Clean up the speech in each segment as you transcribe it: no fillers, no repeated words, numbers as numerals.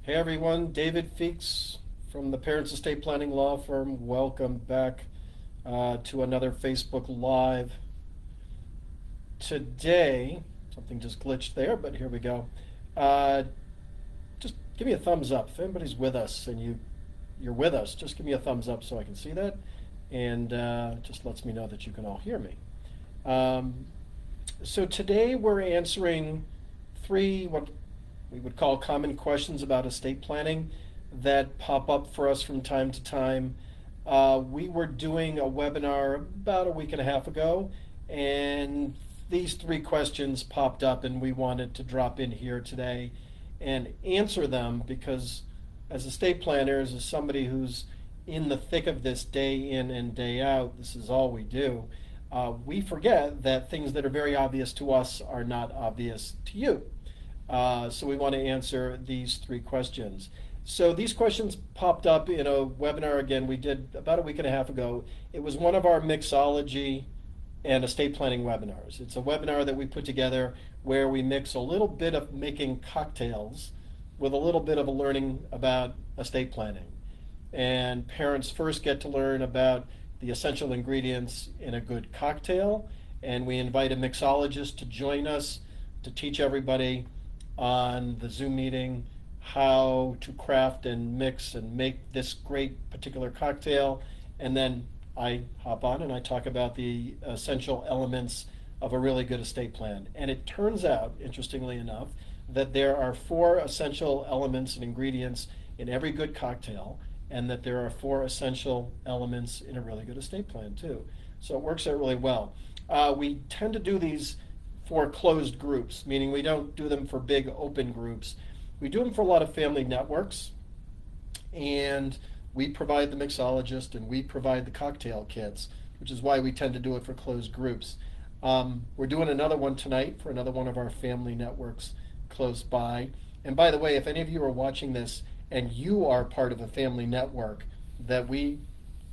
Hey everyone, David Feeks from the Parents Estate Planning Law Firm. Welcome back to another Facebook Live. Today, something just glitched there, but here we go. Uh, just give me a thumbs up if anybody's with us and you're with us. Just give me a thumbs up so I can see that, and just lets me know that you can all hear me. Um, so today we're answering three what we would call common questions about estate planning that pop up for us from time to time. We were doing a webinar about a week and a half ago, and these three questions popped up, and we wanted to drop in here today and answer them because, as estate planners, as somebody who's in the thick of this day in and day out, this is all we do. We forget that things that are very obvious to us are not obvious to you. So we want to answer these three questions. So these questions popped up in a webinar again we did about a week and a half ago. It was one of our mixology and estate planning webinars. It's a webinar that we put together where we mix a little bit of making cocktails with a little bit of a learning about estate planning. And parents first get to learn about the essential ingredients in a good cocktail, and we invite a mixologist to join us to teach everybody on the Zoom meeting how to craft and mix and make this great particular cocktail. And then I hop on and I talk about the essential elements of a really good estate plan. And it turns out, interestingly enough, that there are four essential elements and ingredients in every good cocktail, and that there are four essential elements in a really good estate plan too. So it works out really well. We tend to do these for closed groups, meaning we don't do them for big open groups. We do them for a lot of family networks, and we provide the mixologist and we provide the cocktail kits, which is why we tend to do it for closed groups. We're doing another one tonight for another one of our family networks close by. And by the way, if any of you are watching this and you are part of a family network that we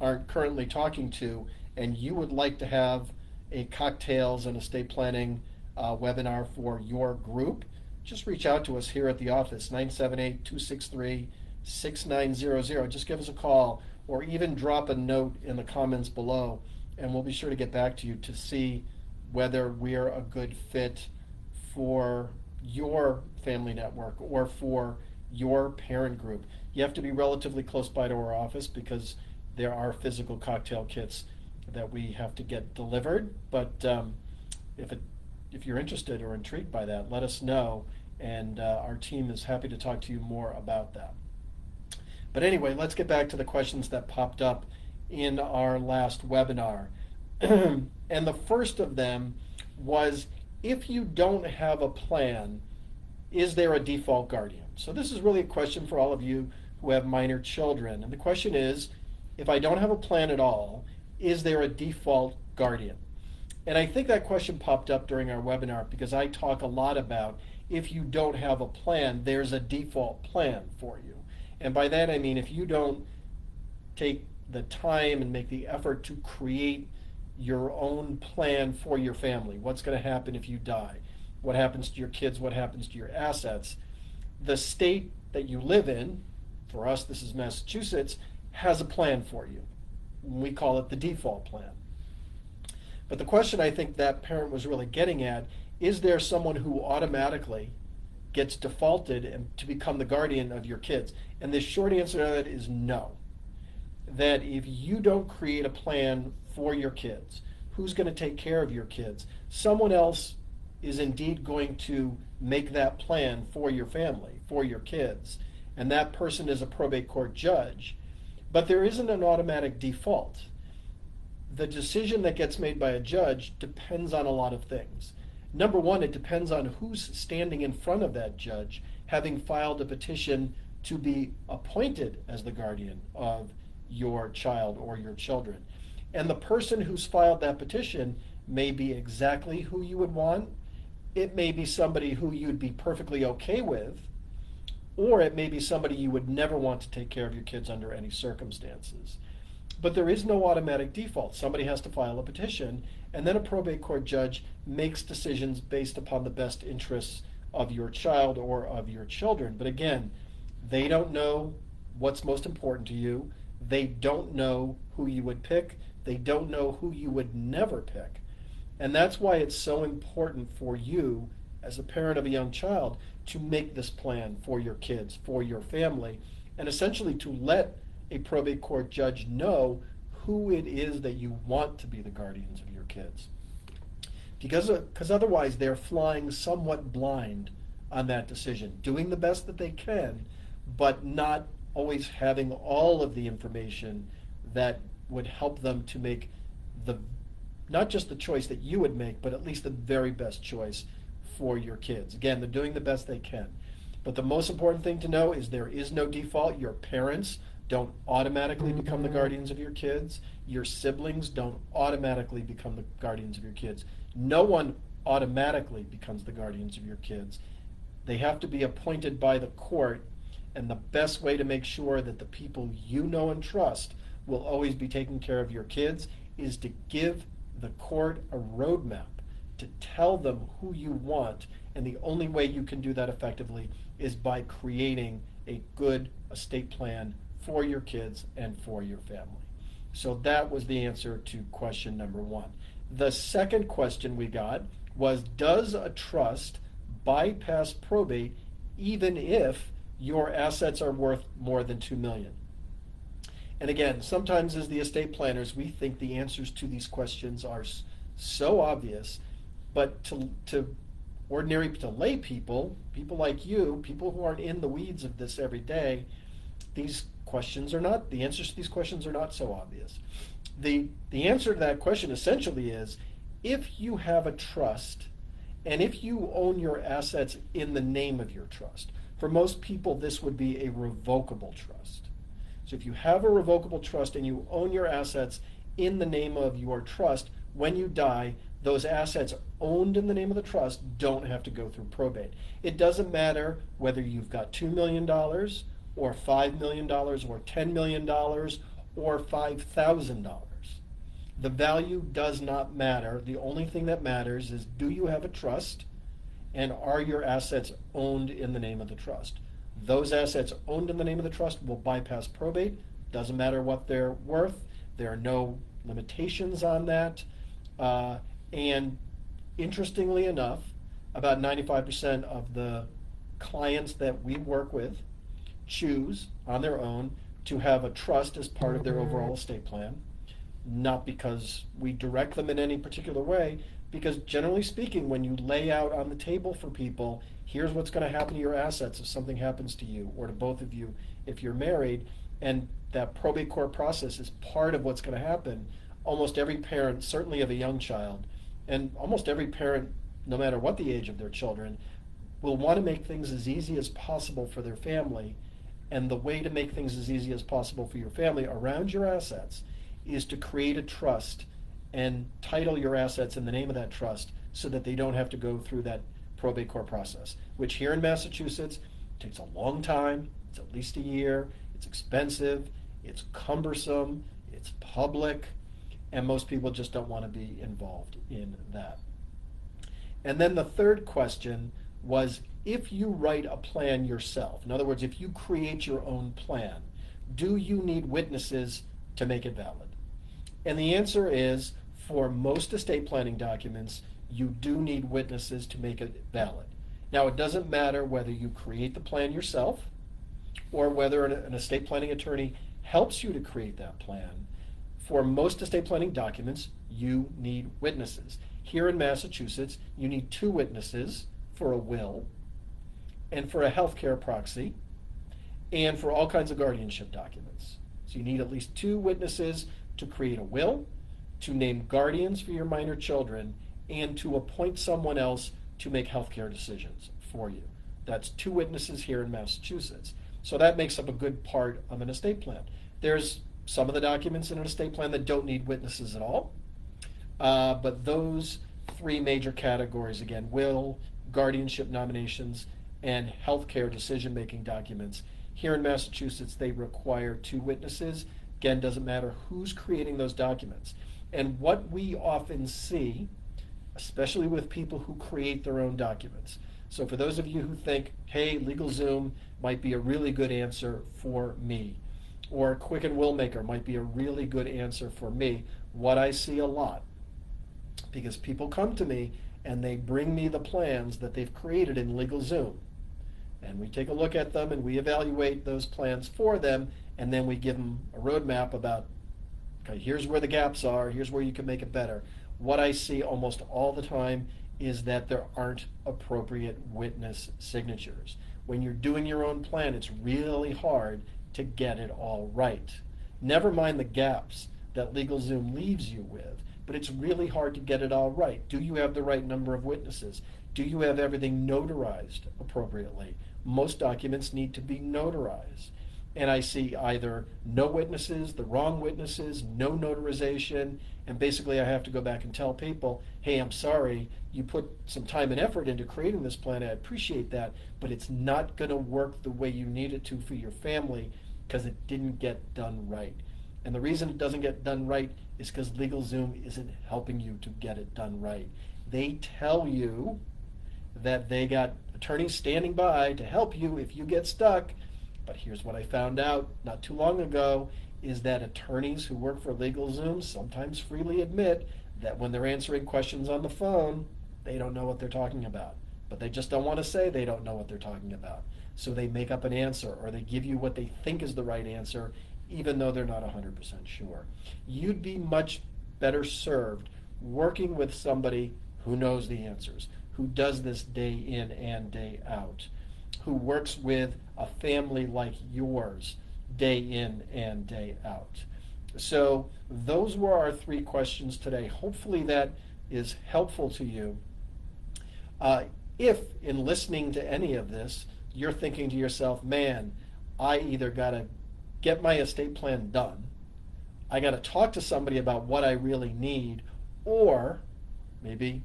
aren't currently talking to, and you would like to have a cocktails and estate planning webinar for your group, just reach out to us here at the office, 978-263-6900. Just give us a call or even drop a note in the comments below, and we'll be sure to get back to you to see whether we're a good fit for your family network or for your parent group. You have to be relatively close by to our office because there are physical cocktail kits that we have to get delivered, but if you're interested or intrigued by that, let us know, and our team is happy to talk to you more about that. But anyway, let's get back to the questions that popped up in our last webinar. And the first of them was, if you don't have a plan, is there a default guardian? So this is really a question for all of you who have minor children. And the question is, if I don't have a plan at all, is there a default guardian? And I think that question popped up during our webinar because I talk a lot about, if you don't have a plan, there's a default plan for you. And by that I mean, if you don't take the time and make the effort to create your own plan for your family, what's going to happen if you die, what happens to your kids, what happens to your assets, the state that you live in, for us this is Massachusetts, has a plan for you. We call it the default plan. But the question I think that parent was really getting at, is there someone who automatically gets defaulted and to become the guardian of your kids? And the short answer to that is no. That if you don't create a plan for your kids, who's going to take care of your kids? Someone else is indeed going to make that plan for your family, for your kids. And that person is a probate court judge. But there isn't an automatic default. The decision that gets made by a judge depends on a lot of things. Number one, it depends on who's standing in front of that judge, having filed a petition to be appointed as the guardian of your child or your children. And the person who's filed that petition may be exactly who you would want. It may be somebody who you'd be perfectly okay with, or it may be somebody you would never want to take care of your kids under any circumstances. But there is no automatic default. Somebody has to file a petition, and then a probate court judge makes decisions based upon the best interests of your child or of your children. But again, They don't know what's most important to you. They don't know who you would pick. They don't know who you would never pick. And that's why it's so important for you, as a parent of a young child, to make this plan for your kids, for your family, and essentially to let a probate court judge know who it is that you want to be the guardians of your kids. Because otherwise they're flying somewhat blind on that decision, doing the best that they can, but not always having all of the information that would help them to make the not just the choice that you would make, but at least the very best choice for your kids. Again, they're doing the best they can. But the most important thing to know is there is no default. Your parents don't automatically become the guardians of your kids. Your siblings don't automatically become the guardians of your kids. No one automatically becomes the guardians of your kids. They have to be appointed by the court, and the best way to make sure that the people you know and trust will always be taking care of your kids is to give the court a roadmap, to tell them who you want, and the only way you can do that effectively is by creating a good estate plan for your kids and for your family. So that was the answer to question number one. The second question we got was, does a trust bypass probate even if your assets are worth more than $2 million? And again, sometimes as the estate planners, we think the answers to these questions are so obvious, but to lay people like you, people who aren't in the weeds of this every day, the answers to these questions are not so obvious. The answer to that question essentially is, if you have a trust, and if you own your assets in the name of your trust, for most people this would be a revocable trust. So if you have a revocable trust and you own your assets in the name of your trust, when you die, those assets owned in the name of the trust don't have to go through probate. It doesn't matter whether you've got $2 million or $5 million or $10 million or $5,000. The value does not matter. The only thing that matters is, do you have a trust, and are your assets owned in the name of the trust? Those assets owned in the name of the trust will bypass probate. Doesn't matter what they're worth. There are no limitations on that. And interestingly enough, about 95% of the clients that we work with choose on their own to have a trust as part of their overall estate plan. Not because we direct them in any particular way, because generally speaking, when you lay out on the table for people, here's what's going to happen to your assets if something happens to you or to both of you if you're married, and that probate court process is part of what's going to happen, almost every parent, certainly of a young child, and almost every parent, no matter what the age of their children, will want to make things as easy as possible for their family. And the way to make things as easy as possible for your family around your assets is to create a trust and title your assets in the name of that trust so that they don't have to go through that probate court process, which here in Massachusetts takes a long time. It's at least a year. It's expensive. It's cumbersome. It's public. And most people just don't want to be involved in that. And then the third question was, if you write a plan yourself, in other words, if you create your own plan, do you need witnesses to make it valid? And the answer is, for most estate planning documents, you do need witnesses to make it valid. Now, it doesn't matter whether you create the plan yourself or whether an estate planning attorney helps you to create that plan. For most estate planning documents, you need witnesses. Here in Massachusetts, you need 2 witnesses for a will, and for a healthcare proxy, and for all kinds of guardianship documents. So you need at least 2 witnesses to create a will, to name guardians for your minor children, and to appoint someone else to make healthcare decisions for you. That's 2 witnesses here in Massachusetts. So that makes up a good part of an estate plan. There's some of the documents in an estate plan that don't need witnesses at all, but those 3 major categories, again, will, guardianship nominations, and healthcare decision-making documents, here in Massachusetts, they require 2 witnesses. Again, doesn't matter who's creating those documents. And what we often see, especially with people who create their own documents, So for those of you who think, hey, LegalZoom might be a really good answer for me, or Quicken Willmaker might be a really good answer for me, what I see a lot, because people come to me and they bring me the plans that they've created in LegalZoom. And we take a look at them and we evaluate those plans for them, and then we give them a roadmap about, okay, here's where the gaps are, here's where you can make it better. What I see almost all the time is that there aren't appropriate witness signatures. When you're doing your own plan, it's really hard to get it all right. Never mind the gaps that LegalZoom leaves you with, but it's really hard to get it all right. Do you have the right number of witnesses? Do you have everything notarized appropriately? Most documents need to be notarized. And I see either no witnesses, the wrong witnesses, no notarization, and basically I have to go back and tell people, hey, I'm sorry, you put some time and effort into creating this plan, I appreciate that, but it's not going to work the way you need it to for your family because it didn't get done right. And the reason it doesn't get done right is because LegalZoom isn't helping you to get it done right. They tell you that they got attorneys standing by to help you if you get stuck. But here's what I found out not too long ago is that attorneys who work for LegalZoom sometimes freely admit that when they're answering questions on the phone, they don't know what they're talking about. But they just don't want to say they don't know what they're talking about. So they make up an answer, or they give you what they think is the right answer, even though they're not 100% sure. You'd be much better served working with somebody who knows the answers, who does this day in and day out, who works with a family like yours day in and day out. So those were our 3 questions today. Hopefully that is helpful to you. If in listening to any of this, you're thinking to yourself, man, I either got to get my estate plan done, I got to talk to somebody about what I really need, or maybe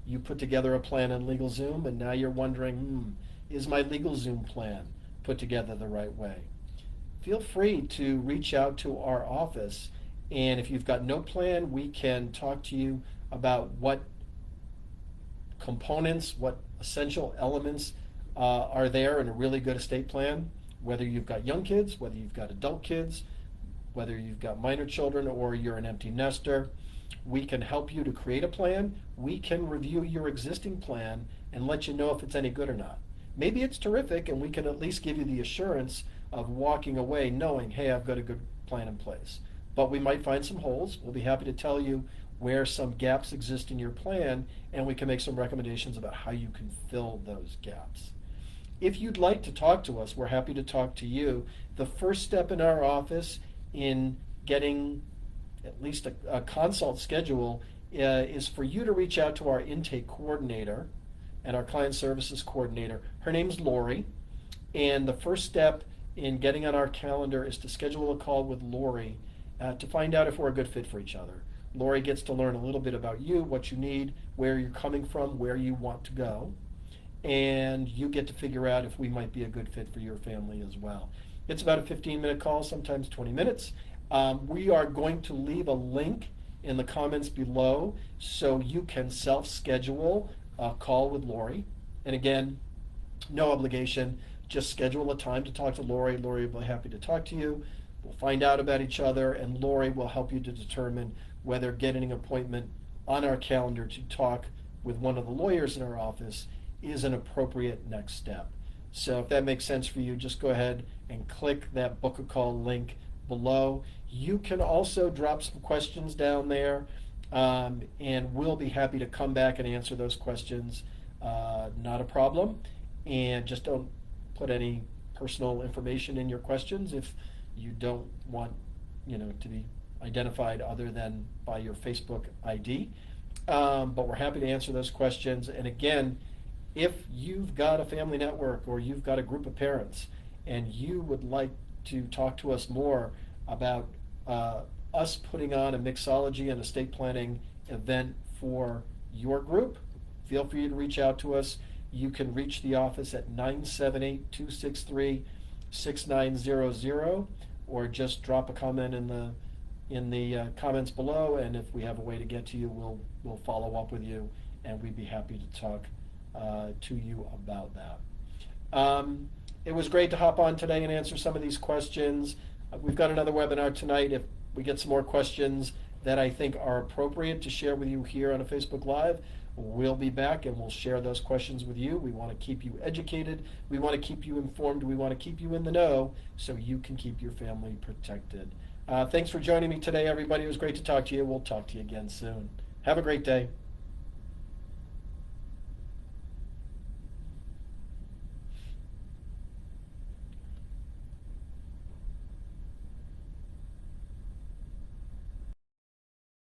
you put together a plan in LegalZoom and now you're wondering, is my LegalZoom plan put together the right way? Feel free to reach out to our office, and if you've got no plan, we can talk to you about what components, what essential elements are there in a really good estate plan, whether you've got young kids, whether you've got adult kids, whether you've got minor children, or you're an empty nester. We can help you to create a plan. We can review your existing plan and let you know if it's any good or not. Maybe it's terrific, and we can at least give you the assurance of walking away knowing, hey, I've got a good plan in place. But we might find some holes. We'll be happy to tell you where some gaps exist in your plan, and we can make some recommendations about how you can fill those gaps. If you'd like to talk to us, we're happy to talk to you. The first step in our office in getting at least a consult schedule is for you to reach out to our intake coordinator and our client services coordinator. Her name's Lori, and the first step in getting on our calendar is to schedule a call with Lori to find out if we're a good fit for each other. Lori gets to learn a little bit about you, what you need, where you're coming from, where you want to go, and you get to figure out if we might be a good fit for your family as well. It's about a 15-minute call, sometimes 20 minutes. We are going to leave a link in the comments below so you can self-schedule a call with Lori. And again, no obligation, just schedule a time to talk to Lori. Lori will be happy to talk to you. We'll find out about each other, and Lori will help you to determine whether getting an appointment on our calendar to talk with one of the lawyers in our office is an appropriate next step. So if that makes sense for you, just go ahead and click that book a call link below. You can also drop some questions down there, and we'll be happy to come back and answer those questions. Not a problem. And just don't put any personal information in your questions if you don't want to be identified other than by your Facebook ID. But we're happy to answer those questions. And again, if you've got a family network or you've got a group of parents and you would like to talk to us more about us putting on a mixology and estate planning event for your group, feel free to reach out to us. You can reach the office at 978-263-6900, or just drop a comment in the comments below, and if we have a way to get to you, we'll follow up with you, and we'd be happy to talk to you about that. It was great to hop on today and answer some of these questions. We've got another webinar tonight. If we get some more questions that I think are appropriate to share with you here on a Facebook Live, we'll be back and we'll share those questions with you. We want to keep you educated. We want to keep you informed. We want to keep you in the know so you can keep your family protected. Thanks for joining me today, everybody. It was great to talk to you. We'll talk to you again soon. Have a great day.